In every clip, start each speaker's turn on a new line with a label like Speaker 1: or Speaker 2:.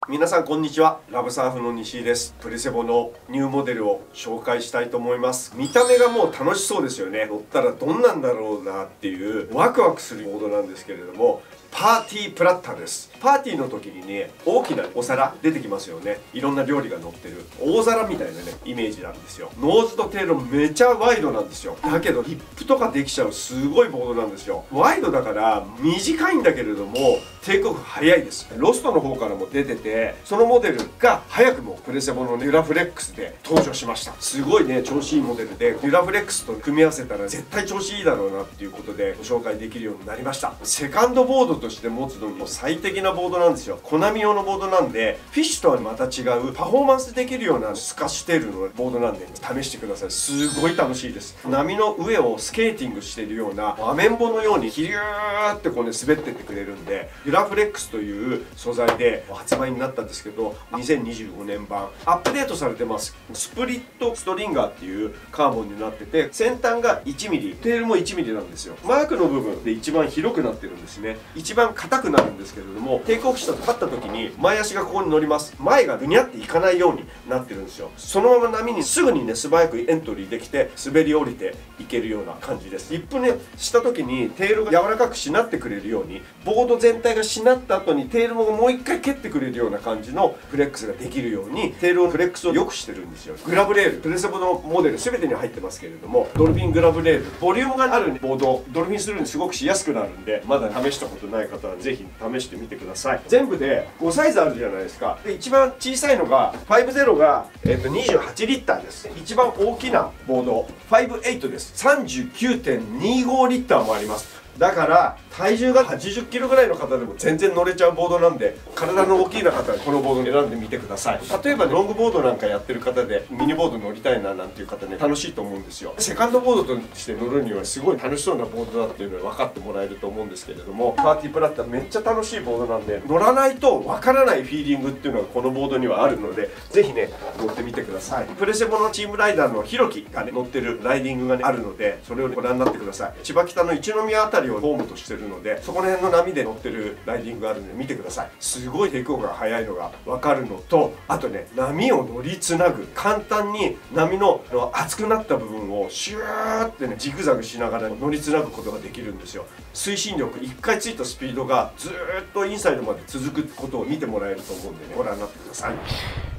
Speaker 1: 皆さんこんにちは。ラブサーフの西井です。プレセボのニューモデルを紹介したいと思います。見た目がもう楽しそうですよね。乗ったらどんなんだろうなっていうワクワクするボードなんですけれども、パーティープラッターです。パーティーの時にね、大きなお皿出てきますよね。いろんな料理が乗ってる大皿みたいなねイメージなんですよ。ノーズとテールめちゃワイドなんですよ。だけどリップとかできちゃうすごいボードなんですよ。ワイドだから短いんだけれどもテイクオフ早いです。ロストの方からも出てて、そのモデルが早くもプレセボのデュラフレックスで登場しました。すごいね調子いいモデルで、デュラフレックスと組み合わせたら絶対調子いいだろうなっていうことでご紹介できるようになりました。セカンドボードとして持つのにも最適なボードなんですよ。コナミ用のボードなんで、フィッシュとはまた違うパフォーマンスできるようなスカッシュテールのボードなんで試してください。すごい楽しいです。波の上をスケーティングしているようなアメンボのようにヒリューってこうね滑ってってくれるんで、デュラフレックスという素材で発売になったんですけど、2025年版アップデートされてます。スプリットストリンガーっていうカーボンになってて、先端が 1mm、テールも 1mm なんですよ。マークの部分で一番広くなってるんですね。一番硬くなるんですけれども、テイクオフしたと立った時に前足がここに乗ります。前がぐにゃっていかないようになってるんですよ。そのまま波にすぐにね素早くエントリーできて滑り降りていけるような感じです。リップねした時にテールが柔らかくしなってくれるように、ボード全体がしなった後にテールももう一回蹴ってくれるような感じのフレックスができるように、テールのフレックスを良くしてるんですよ。グラブレール、プレセボのモデル全てに入ってますけれども、ドルフィングラブレール、ボリュームがあるボードをドルフィンするにすごくしやすくなるんで、まだ試したことない方はぜひ試してみてください。全部で5サイズあるじゃないですか。で一番小さいのが50が、28リッターです。一番大きなボード58です。39.25 リッターもあります。だから体重が80キロぐらいの方でも全然乗れちゃうボードなんで、体の大きい方はこのボード選んでみてください。例えばロングボードなんかやってる方でミニボード乗りたいななんていう方ね、楽しいと思うんですよ。セカンドボードとして乗るにはすごい楽しそうなボードだっていうのは分かってもらえると思うんですけれども、パーティープラッターめっちゃ楽しいボードなんで、乗らないと分からないフィーリングっていうのがこのボードにはあるので、ぜひね乗ってみてください。プレセボのチームライダーのひろきがね乗ってるライディングが、ね、あるので、それをご覧になってください。千葉北の一宮あたりをホームとしてるので、そこら辺の波で乗ってるライディングがあるので見てください。すごいテイクオフが速いのが分かるのと、あとね波を乗りつなぐ、簡単に波の熱くなった部分をシューってねジグザグしながら乗りつなぐことができるんですよ。推進力1回ついたスピードがずーっとインサイドまで続くことを見てもらえると思うんでね、ご覧になってください。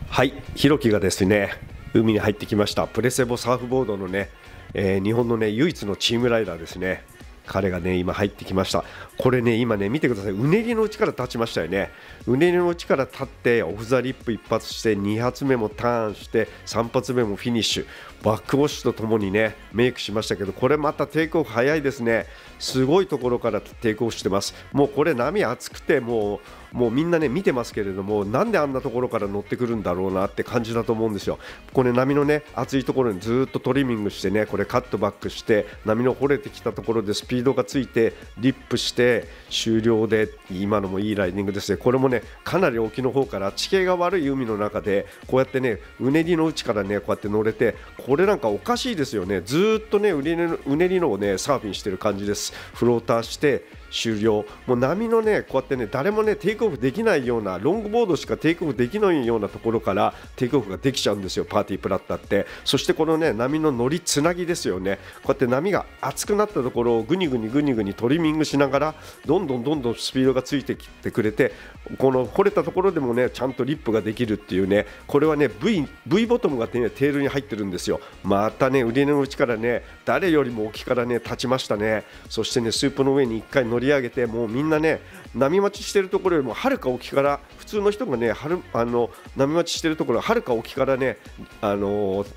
Speaker 1: はい、ひろきがですね海に入ってきました。プレセボサーフボードのね、日本のね唯一のチームライダーですね。彼がね今入ってきました。これね今ね見てください。うねりの内から立ちましたよね。うねりの内から立ってオフザリップ一発して、2発目もターンして、3発目もフィニッシュ、バックウォッシュとともにねメイクしましたけど、これまたテイクオフ早いですね。すごいところからテイクオフしてます。もうこれ波熱くてもうみんなね見てますけれども、なんであんなところから乗ってくるんだろうなって感じだと思うんですよ。これ波のね熱いところにずっとトリミングしてね、これカットバックして波の掘れてきたところでスピードがついてリップして終了で、今のもいいライディングですね。これもねかなり沖の方から地形が悪い海の中でこうやってねうねりの内からねこうやって乗れて、これなんかおかしいですよね。ずっとねうねりのをねサーフィンしてる感じです。フローターして終了。もう波のねこうやってね誰もねテイクオフできないような、ロングボードしかテイクオフできないようなところからテイクオフができちゃうんですよ、パーティープラッターって。そしてこのね波の乗りつなぎですよね。こうやって波が熱くなったところをグニグニトリミングしながらどんどんスピードがついてきてくれて、この掘れたところでもねちゃんとリップができるっていうね、これはね V ボトムが、ね、テールに入ってるんですよ。またね腕の内からね誰よりも沖からね立ちましたね。そしてねスープの上に1回乗り上げて、もうみんなね波待ちしてるところよりもはるか沖から、普通の人がね波待ちしてるところはるか沖からね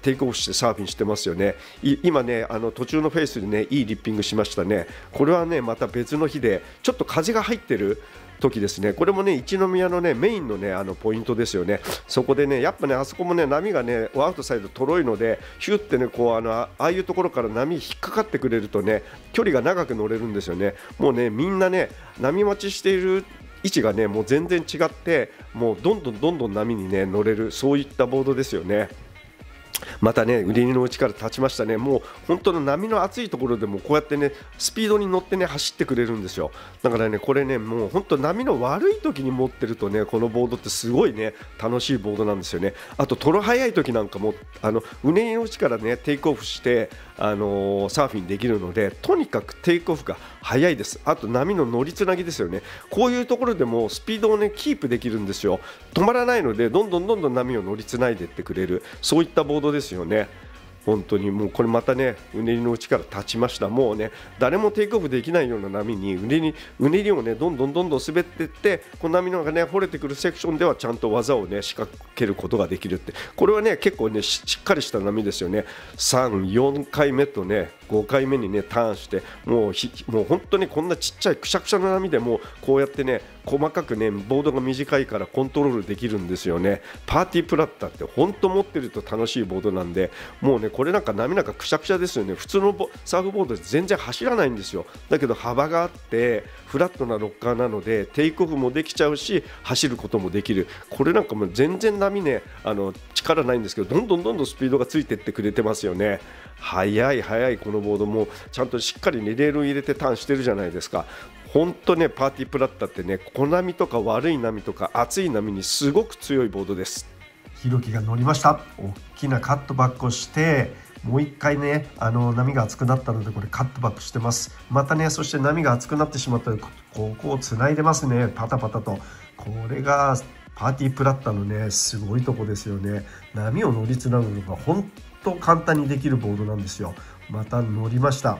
Speaker 1: テイクオフしてサーフィンしてますよね。今ね途中のフェースでねいいリッピングしましたね。これはねまた別の日でちょっと風が入ってる時ですね。これもね一宮のねメインのねポイントですよね。そこでねやっぱねあそこもね波がねアウトサイドとろいので、ヒュってねこうああいうところから波引っかかってくれるとね距離が長く乗れるんですよね。もうねみんなね波待ちしている位置がねもう全然違って、もうどんどん波にね乗れる、そういったボードですよね。またね売りの力立ちましたね。もう本当の波の厚いところでもこうやってねスピードに乗ってね走ってくれるんですよ。だからねこれねもう本当波の悪い時に持ってるとねこのボードってすごいね楽しいボードなんですよね。あとトロ速い時なんかもうねりの力ねテイクオフしてサーフィンできるので、とにかくテイクオフが速いです。あと波の乗りつなぎですよね。こういうところでもスピードをねキープできるんですよ。止まらないのでどんどん波を乗りつないでいってくれる、そういったボードですよね。本当にもうこれまたねうねりの力立ちました。もうね誰もテイクオフできないような波にうねりをねどんどん滑っていって、この波のがね掘れてくるセクションではちゃんと技をね仕掛けることができるって、これはね結構ねしっかりした波ですよね。3、4回目とね5回目にねターンして、もう本当にこんなちっちゃいくしゃくしゃの波でもこうやってね細かくねボードが短いからコントロールできるんですよね。パーティープラッターって本当持ってると楽しいボードなんで、もうねこれなんか波なんかくしゃくしゃですよね。普通のサーフボードで全然走らないんですよ。だけど幅があってフラットなロッカーなのでテイクオフもできちゃうし走ることもできる。これなんかもう全然波ね力ないんですけど、どんどんスピードがついてってくれてますよね。速いこのボードもちゃんとしっかりねレールを入れてターンしてるじゃないですか。本当ねパーティープラッターってね小波とか悪い波とか熱い波にすごく強いボードです。
Speaker 2: ひろきが乗りました。大きなカットバックをして、もう一回ね波が熱くなったのでこれカットバックしてます。またねそして波が熱くなってしまったのでここをつないでますね、パタパタと。これがパーティープラッターのねすごいとこですよね。波を乗りつなぐのが本当簡単にできるボードなんですよ。また乗りました。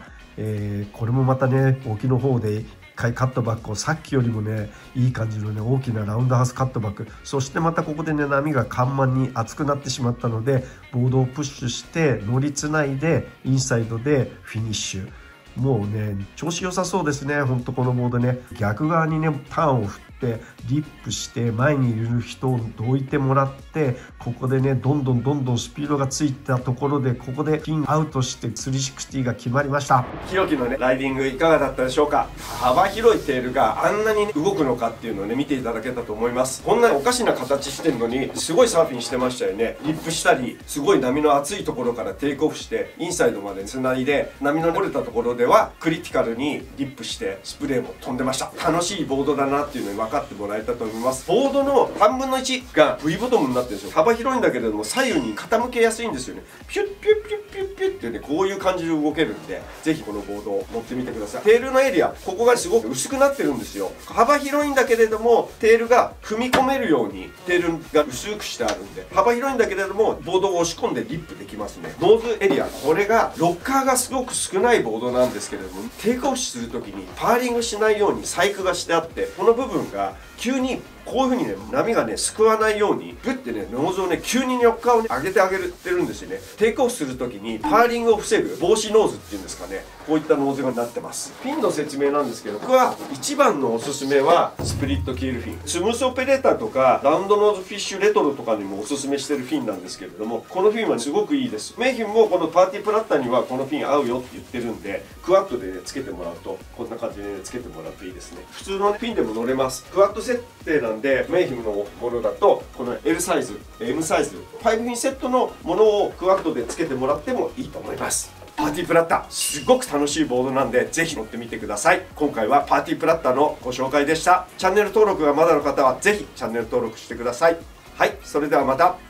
Speaker 2: これもまたね沖の方で1回カットバックをさっきよりもねいい感じのね大きなラウンドハウスカットバック、そしてまたここでね波が緩慢に熱くなってしまったのでボードをプッシュして乗りつないでインサイドでフィニッシュ。もうね調子良さそうですね。ほんとこのボードね逆側にねターンを振ってリップして前にいる人をどいてもらって、ここでねどんどんスピードがついたところでここでピンアウトして360が決まりました。
Speaker 1: ひろきのねライディングいかがだったでしょうか。幅広いテールがあんなに、ね、動くのかっていうのをね見ていただけたと思います。こんなおかしな形してるのにすごいサーフィンしてましたよね。リップしたりすごい波の厚いところからテイクオフしてインサイドまでつないで、波の折れたところではクリティカルにリップしてスプレーも飛んでました。楽しいボードだなっていうのに分かってもらえたと思います。ボードの3分の1が V ボトムになってるんですよ。幅広いんだけれども左右に傾けやすいんですよね。ピュッピュッピュッピュッピュッってねこういう感じで動けるんで、ぜひこのボードを乗ってみてください。テールのエリアここがすごく薄くなってるんですよ。幅広いんだけれどもテールが踏み込めるようにテールが薄くしてあるんで、幅広いんだけれどもボードを押し込んでリップできますね。ノーズエリアこれがロッカーがすごく少ないボードなんですけれども、テイクオフする時にパーリングしないように細工がしてあって、この部分が急にこういう風にね波がねすくわないようにグッてねノーズをね急にロッカーをね上げてあげてるんですよね。テイクオフする時にパーリングを防ぐ防止ノーズっていうんですかね、こういったノーズになってます。フィンの説明なんですけど、僕は一番のおすすめはスプリットキールフィン、スムースオペレーターとかラウンドノーズフィッシュレトロとかにもおすすめしてるフィンなんですけれども、このフィンはすごくいいです。メイフィンもこのパーティープラッターにはこのフィン合うよって言ってるんで、クワッドでねつけてもらうとこんな感じでねつけてもらうといいですね。普通のフィンでも乗れます。クワッド設定なんでメイフィンのものだとこの L サイズ M サイズ5フィンセットのものをクワッドでつけてもらってもいいと思います。パーティープラッターすごく楽しいボードなんでぜひ乗ってみてください。今回はパーティープラッターのご紹介でした。チャンネル登録がまだの方はぜひチャンネル登録してください。はい、それではまた。